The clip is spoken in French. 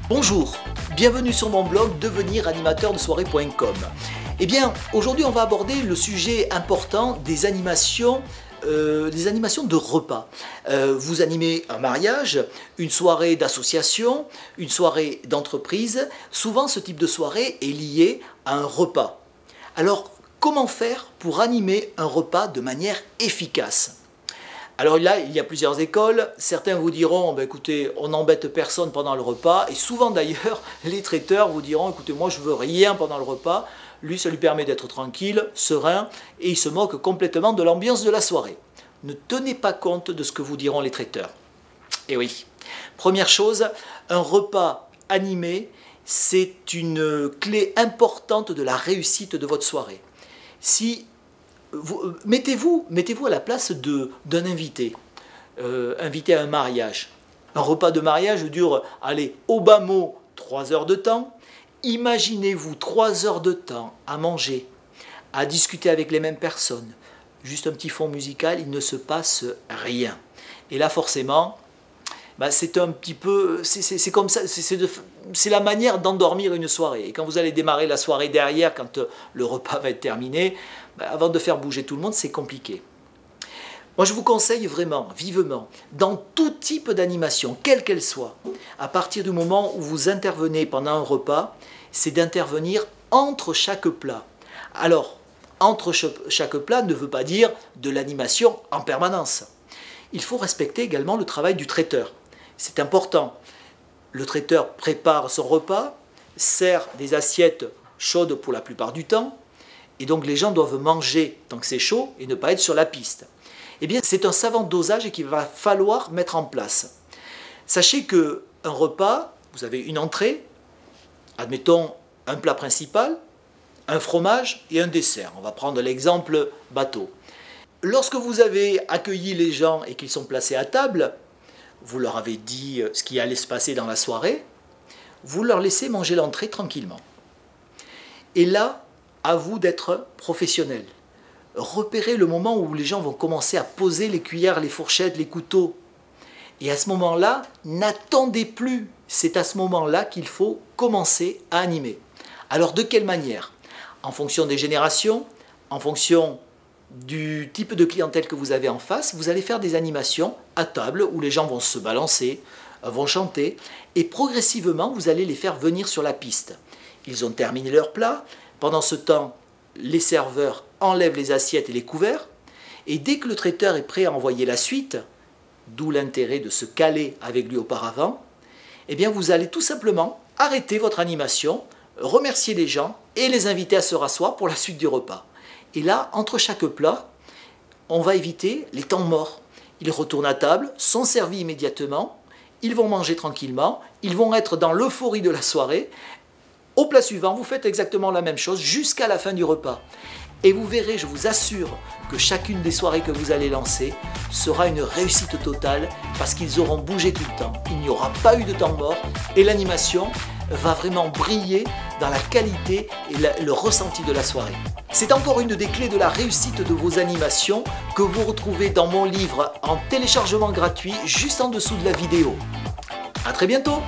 Bonjour, bienvenue sur mon blog deveniranimateurdesoirée.com. Eh bien, aujourd'hui on va aborder le sujet important des animations de repas. Vous animez un mariage, une soirée d'association, une soirée d'entreprise. Souvent ce type de soirée est lié à un repas. Alors, comment faire pour animer un repas de manière efficace ? Alors là, il y a plusieurs écoles. Certains vous diront, écoutez, on n'embête personne pendant le repas. Et souvent d'ailleurs, les traiteurs vous diront, écoutez, moi je veux rien pendant le repas. Lui, ça lui permet d'être tranquille, serein, et il se moque complètement de l'ambiance de la soirée. Ne tenez pas compte de ce que vous diront les traiteurs. Et oui, première chose, un repas animé, c'est une clé importante de la réussite de votre soirée. Si mettez-vous à la place d'un invité, invité à un mariage. Un repas de mariage dure, allez, au bas mot, 3 heures de temps. Imaginez-vous 3 heures de temps à manger, à discuter avec les mêmes personnes, juste un petit fond musical, il ne se passe rien. Et là, forcément, c'est un petit peu, c'est comme ça, c'est la manière d'endormir une soirée. Et quand vous allez démarrer la soirée derrière, quand le repas va être terminé, avant de faire bouger tout le monde, c'est compliqué. Moi, je vous conseille vraiment, vivement, dans tout type d'animation, quelle qu'elle soit, à partir du moment où vous intervenez pendant un repas, c'est d'intervenir entre chaque plat. Alors, entre chaque plat ne veut pas dire de l'animation en permanence. Il faut respecter également le travail du traiteur. C'est important. Le traiteur prépare son repas, sert des assiettes chaudes pour la plupart du temps, et donc les gens doivent manger tant que c'est chaud et ne pas être sur la piste. Eh bien, c'est un savant dosage qu'il va falloir mettre en place. Sachez qu'un repas, vous avez une entrée, admettons un plat principal, un fromage et un dessert. On va prendre l'exemple bateau. Lorsque vous avez accueilli les gens et qu'ils sont placés à table, vous leur avez dit ce qui allait se passer dans la soirée, vous leur laissez manger l'entrée tranquillement. Et là, à vous d'être professionnel. Repérez le moment où les gens vont commencer à poser les cuillères, les fourchettes, les couteaux. Et à ce moment-là, n'attendez plus. C'est à ce moment-là qu'il faut commencer à animer. Alors de quelle manière ? En fonction des générations, en fonction du type de clientèle que vous avez en face, vous allez faire des animations à table où les gens vont se balancer, vont chanter, et progressivement, vous allez les faire venir sur la piste. Ils ont terminé leur plat. Pendant ce temps, les serveurs enlèvent les assiettes et les couverts, et dès que le traiteur est prêt à envoyer la suite, d'où l'intérêt de se caler avec lui auparavant, eh bien vous allez tout simplement arrêter votre animation, remercier les gens et les inviter à se rasseoir pour la suite du repas. Et là, entre chaque plat, on va éviter les temps morts. Ils retournent à table, sont servis immédiatement, ils vont manger tranquillement, ils vont être dans l'euphorie de la soirée. Au plat suivant, vous faites exactement la même chose jusqu'à la fin du repas. Et vous verrez, je vous assure, que chacune des soirées que vous allez lancer sera une réussite totale parce qu'ils auront bougé tout le temps. Il n'y aura pas eu de temps mort et l'animation va vraiment briller dans la qualité et le ressenti de la soirée. C'est encore une des clés de la réussite de vos animations que vous retrouvez dans mon livre en téléchargement gratuit juste en dessous de la vidéo. À très bientôt!